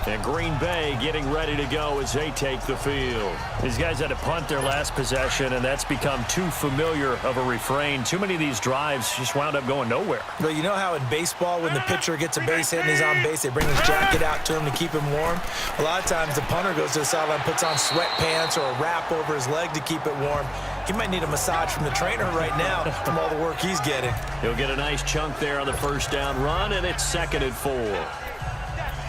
And Green Bay getting ready to go as they take the field. These guys had to punt their last possession, and that's become too familiar of a refrain. Too many of these drives just wound up going nowhere. Well, you know how in baseball when the pitcher gets a base hit and he's on base, they bring his jacket out to him to keep him warm? A lot of times the punter goes to the sideline, puts on sweatpants or a wrap over his leg to keep it warm. He might need a massage from the trainer right now from all the work he's getting. He'll get a nice chunk there on the first down run, and it's 2nd and 4.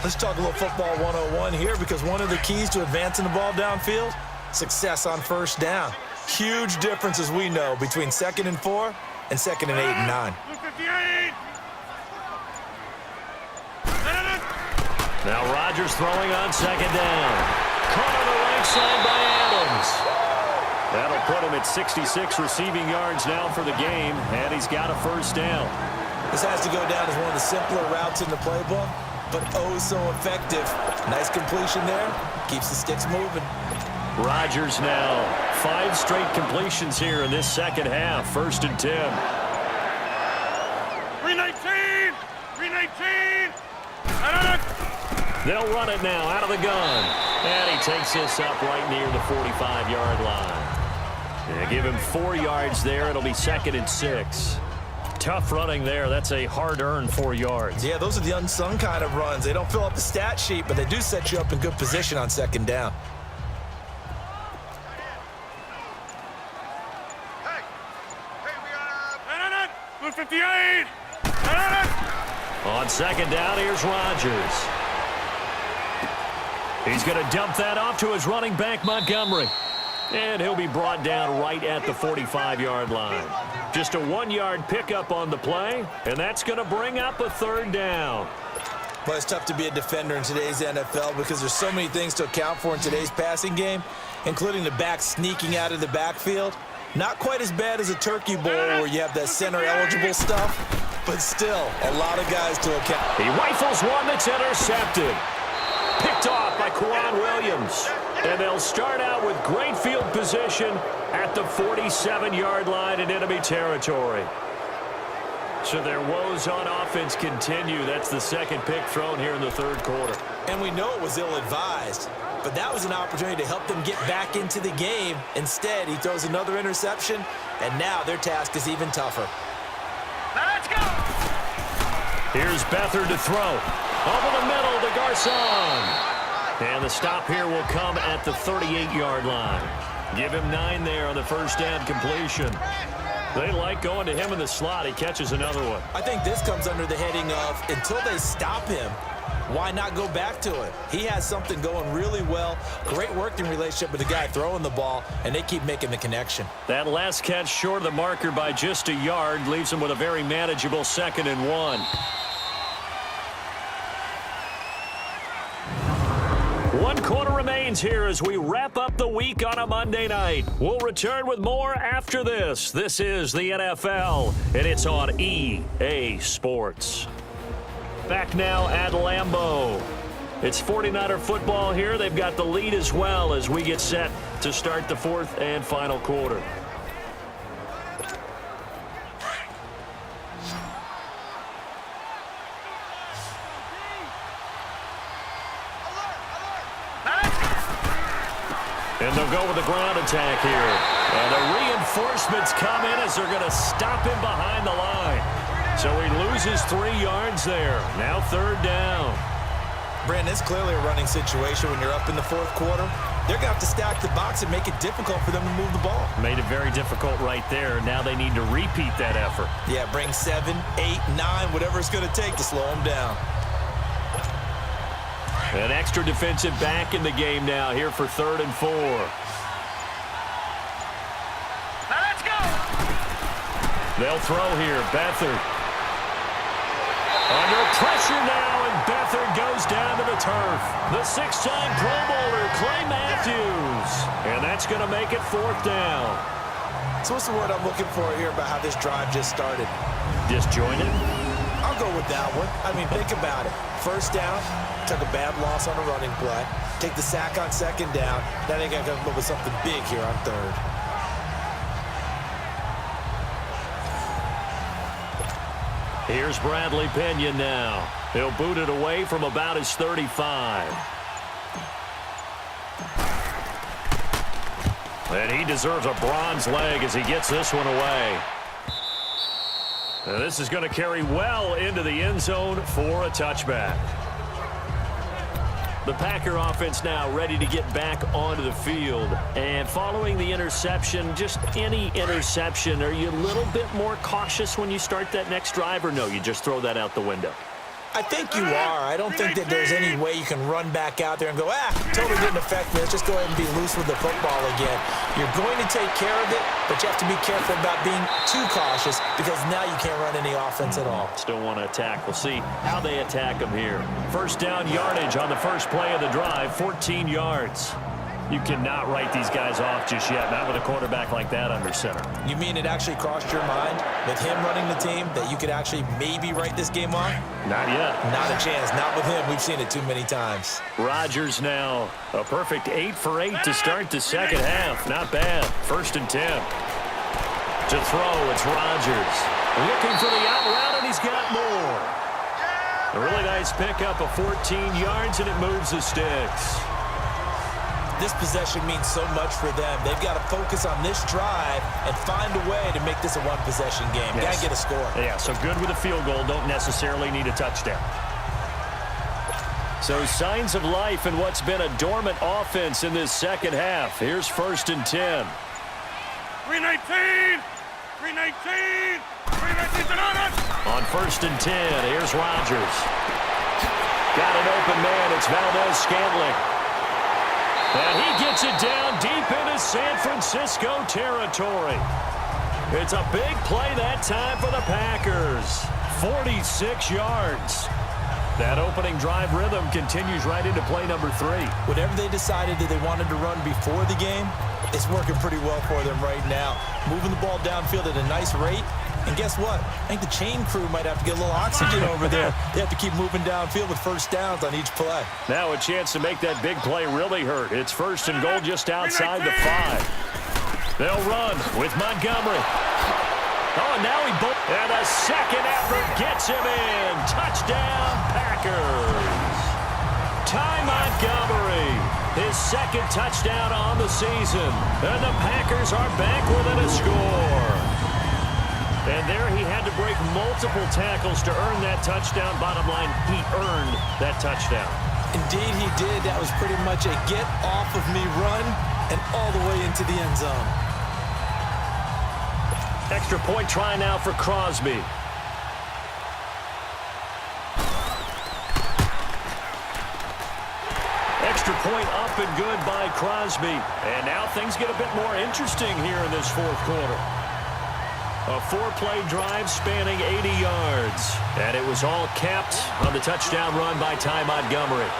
Let's talk a little football 101 here, because one of the keys to advancing the ball downfield, success on first down. Huge difference, as we know, between 2nd and 4 and 2nd and 8 and 9. Now Rodgers throwing on 2nd down. Caught on the right side by Adams. That'll put him at 66 receiving yards now for the game, and he's got a first down. This has to go down as one of the simpler routes in the playbook, but oh so effective. Nice completion there. Keeps the sticks moving. Rodgers now. 5 straight completions here in this second half. 1st and 10. 319! 319! They'll run it now out of the gun. And he takes this up right near the 45-yard line. Yeah, give him 4 yards there. It'll be 2nd and 6. Tough running there. That's a hard-earned 4 yards. Yeah, those are the unsung kind of runs. They don't fill up the stat sheet, but they do set you up in good position on 2nd down. Hey, 58! On 2nd down, here's Rodgers. He's going to dump that off to his running back, Montgomery. And he'll be brought down right at the 45-yard line. Just a 1-yard pickup on the play, and that's going to bring up a 3rd down. Well, it's tough to be a defender in today's NFL because there's so many things to account for in today's passing game, including the back sneaking out of the backfield. Not quite as bad as a turkey bowl where you have that center-eligible stuff, but still a lot of guys to account. He rifles one that's intercepted. Picked off by Quan Williams. And they'll start out with great field position at the 47-yard line in enemy territory. So their woes on offense continue. That's the 2nd pick thrown here in the 3rd quarter. And we know it was ill-advised, but that was an opportunity to help them get back into the game. Instead, he throws another interception, and now their task is even tougher. Let's go! Here's Beathard to throw. Over the middle to Garcon. And the stop here will come at the 38-yard line. Give him 9 there on the first down completion. They like going to him in the slot. He catches another one. I think this comes under the heading of, until they stop him, why not go back to it? He has something going really well. Great working relationship with the guy throwing the ball, and they keep making the connection. That last catch short of the marker by just a yard leaves him with a very manageable 2nd and 1. 1 quarter remains here as we wrap up the week on a Monday night. We'll return with more after this. This is the NFL, and it's on EA Sports. Back now at Lambeau. It's 49er football here. They've got the lead as well as we get set to start the 4th and final quarter. And they'll go with the ground attack here. And the reinforcements come in as they're going to stop him behind the line. So he loses 3 yards there. Now 3rd down. Brandon, it's clearly a running situation when you're up in the 4th quarter. They're going to have to stack the box and make it difficult for them to move the ball. Made it very difficult right there. Now they need to repeat that effort. Yeah, bring 7, 8, 9, whatever it's going to take to slow them down. An extra defensive back in the game now here for 3rd and 4. Now let's go! They'll throw here. Beathard. Under pressure now, and Beathard goes down to the turf. The 6-time Pro Bowler, Clay Matthews. And that's going to make it 4th down. So what's the word I'm looking for here about how this drive just started? Disjointed? I'll go with that one. I mean, think about it. First down, took a bad loss on a running play. Take the sack on 2nd down. Then they got to come up with something big here on 3rd. Here's Bradley Pinion now. He'll boot it away from about his 35. And he deserves a bronze leg as he gets this one away. And this is going to carry well into the end zone for a touchback. The Packer offense now ready to get back onto the field. And following the interception, just any interception, are you a little bit more cautious when you start that next drive, or no, you just throw that out the window? I think you are. I don't think that there's any way you can run back out there and go, totally didn't affect me. Let's just go ahead and be loose with the football again. You're going to take care of it, but you have to be careful about being too cautious because now you can't run any offense at all. Still want to attack. We'll see how they attack them here. First down yardage on the first play of the drive, 14 yards. You cannot write these guys off just yet, not with a quarterback like that under center. You mean it actually crossed your mind with him running the team that you could actually maybe write this game off? Not yet. Not a chance. Not with him. We've seen it too many times. Rodgers now a perfect 8 for 8 to start the second half. Not bad. 1st and 10. To throw, it's Rodgers. Looking for the out route, and he's got more. A really nice pickup of 14 yards, and it moves the sticks. This possession means so much for them. They've got to focus on this drive and find a way to make this a one-possession game. Yes. Got to get a score. Yeah, so good with a field goal. Don't necessarily need a touchdown. So signs of life in what's been a dormant offense in this second half. Here's 1st and 10. 319! 319! 319 On 1st and 10, here's Rodgers. Got an open man. It's Valdez-Scantling. And he gets it down deep into San Francisco territory. It's a big play that time for the Packers. 46 yards. That opening drive rhythm continues right into play number 3. Whatever they decided that they wanted to run before the game, it's working pretty well for them right now. Moving the ball downfield at a nice rate. And guess what? I think the chain crew might have to get a little oxygen over there. They have to keep moving downfield with first downs on each play. Now a chance to make that big play really hurt. It's 1st and goal just outside the 5. They'll run with Montgomery. Oh, and now and a second effort gets him in. Touchdown, Packers. Ty Montgomery, his second touchdown on the season. And the Packers are back within a score. And there he had to break multiple tackles to earn that touchdown. Bottom line, he earned that touchdown. Indeed he did. That was pretty much a get-off-of-me run and all the way into the end zone. Extra point try now for Crosby. Extra point up and good by Crosby. And now things get a bit more interesting here in this 4th quarter. A 4-play drive spanning 80 yards. And it was all capped on the touchdown run by Ty Montgomery.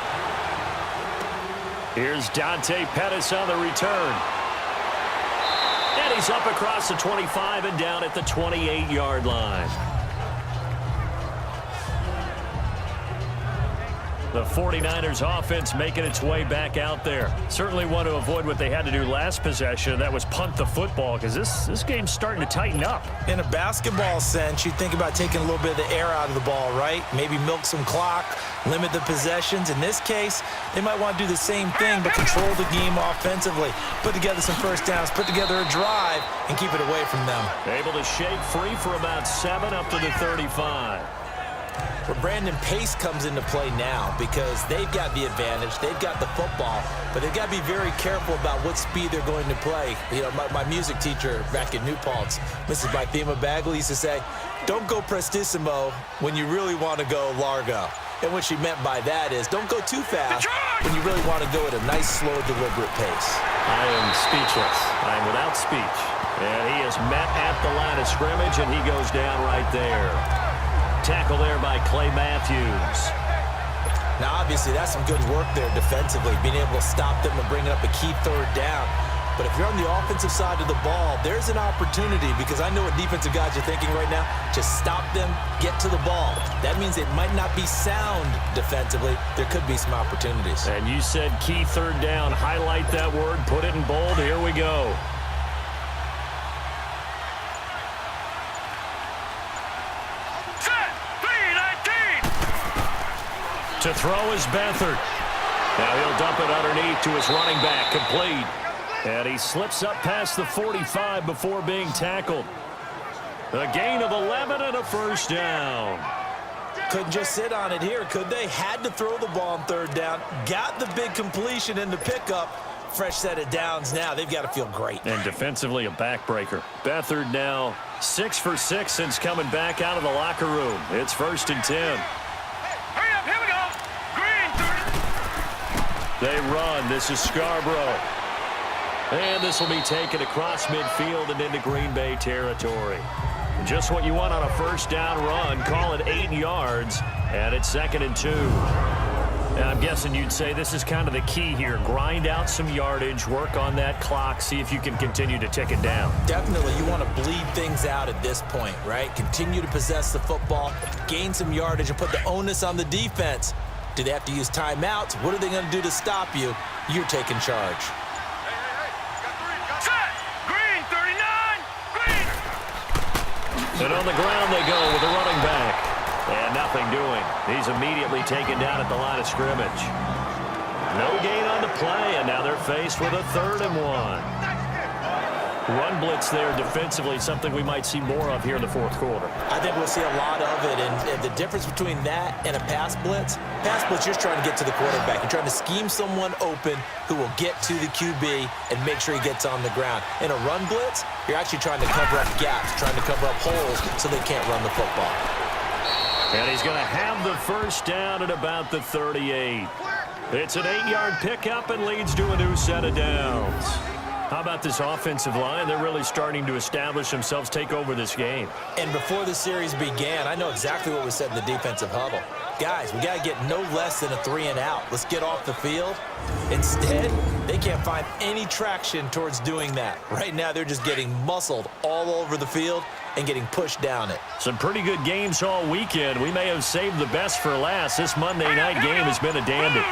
Here's Dante Pettis on the return. And he's up across the 25 and down at the 28-yard line. The 49ers offense making its way back out there. Certainly want to avoid what they had to do last possession. That was punt the football, because this game's starting to tighten up. In a basketball sense, you think about taking a little bit of the air out of the ball, right? Maybe milk some clock, limit the possessions. In this case, they might want to do the same thing, but control the game offensively. Put together some first downs, put together a drive, and keep it away from them. Able to shake free for about 7 up to the 35. Where Brandon Pace comes into play now because they've got the advantage. They've got the football, but they've got to be very careful about what speed they're going to play. You know, my music teacher back in New Paltz, Mrs. Bythema Bagley, used to say, don't go prestissimo when you really want to go largo. And what she meant by that is don't go too fast when you really want to go at a nice, slow, deliberate pace. I am speechless. I am without speech. And he is met at the line of scrimmage, and he goes down right there. Tackle there by Clay Matthews. Now, obviously, that's some good work there defensively, being able to stop them and bringing up a key 3rd down. But if you're on the offensive side of the ball, there's an opportunity, because I know what defensive guys are thinking right now. Just stop them, get to the ball. That means it might not be sound defensively. There could be some opportunities. And you said key 3rd down. Highlight that word. Put it in bold. Here we go. Set! To throw is Beathard. Now he'll dump it underneath to his running back, complete. And he slips up past the 45 before being tackled. A gain of 11 and a first down. Couldn't just sit on it here, could they? Had to throw the ball on third down. Got the big completion in the pickup. Fresh set of downs now. They've got to feel great. And defensively, a backbreaker. Beathard now 6 for 6 since coming back out of the locker room. It's 1st and 10. Hurry up, here we go. Green 30. They run. This is Scarborough. And this will be taken across midfield and into Green Bay territory. Just what you want on a first down run. Call it 8 yards, and it's 2nd and 2. And I'm guessing you'd say this is kind of the key here. Grind out some yardage, work on that clock, see if you can continue to tick it down. Definitely, you want to bleed things out at this point, right? Continue to possess the football, gain some yardage, and put the onus on the defense. Do they have to use timeouts? What are they going to do to stop you? You're taking charge. Set. Green 39. Green. And on the ground they go with the running back. And nothing doing. He's immediately taken down at the line of scrimmage. No gain on the play, and now they're faced with a 3rd and 1. Run blitz there defensively, something we might see more of here in the 4th quarter. I think we'll see a lot of it, and the difference between that and a pass blitz, you're just trying to get to the quarterback. You're trying to scheme someone open who will get to the QB and make sure he gets on the ground. In a run blitz, you're actually trying to cover up gaps, trying to cover up holes so they can't run the football. And he's going to have the first down at about the 38. It's an 8-yard pickup and leads to a new set of downs. How about this offensive line? They're really starting to establish themselves, take over this game. And before the series began, I know exactly what was said in the defensive huddle. Guys, we got to get no less than a 3 and out. Let's get off the field. Instead, they can't find any traction towards doing that. Right now, they're just getting muscled all over the field and getting pushed down it. Some pretty good games all weekend. We may have saved the best for last. This Monday night game has been a dandy.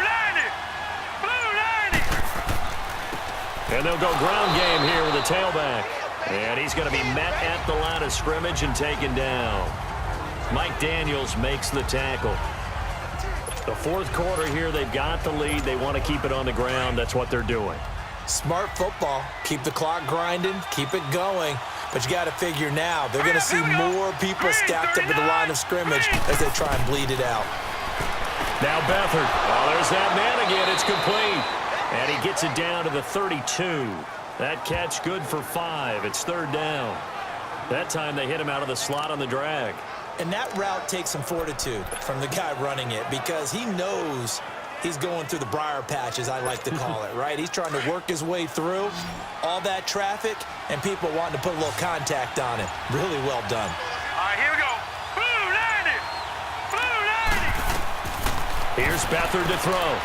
And they'll go ground game here with a tailback. And he's going to be met at the line of scrimmage and taken down. Mike Daniels makes the tackle. The 4th quarter here, they've got the lead. They want to keep it on the ground. That's what they're doing. Smart football. Keep the clock grinding. Keep it going. But you got to figure now, they're going to see more people stacked up at the line of scrimmage as they try and bleed it out. Now Beathard. Oh, there's that man again. It's complete. And he gets it down to the 32. That catch good for 5. It's 3rd down. That time they hit him out of the slot on the drag. And that route takes some fortitude from the guy running it because he knows he's going through the briar patch, as I like to call it, right? He's trying to work his way through all that traffic and people wanting to put a little contact on him. Really well done. All right, here we go. Blue 90. Blue 90. Here's Beathard to throw.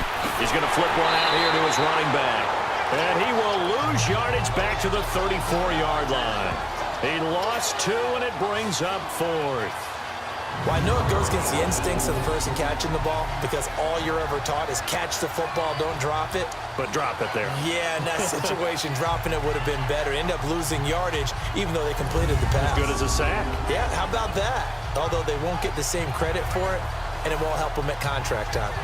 He's going to flip one out here to his running back. And he will lose yardage back to the 34-yard line. He lost 2, and it brings up 4th. Well, I know it goes against the instincts of the person catching the ball because all you're ever taught is catch the football, don't drop it. But drop it there. Yeah, in that situation, dropping it would have been better. End up losing yardage even though they completed the pass. As good as a sack. Yeah, how about that? Although they won't get the same credit for it, and it won't help them at contract time.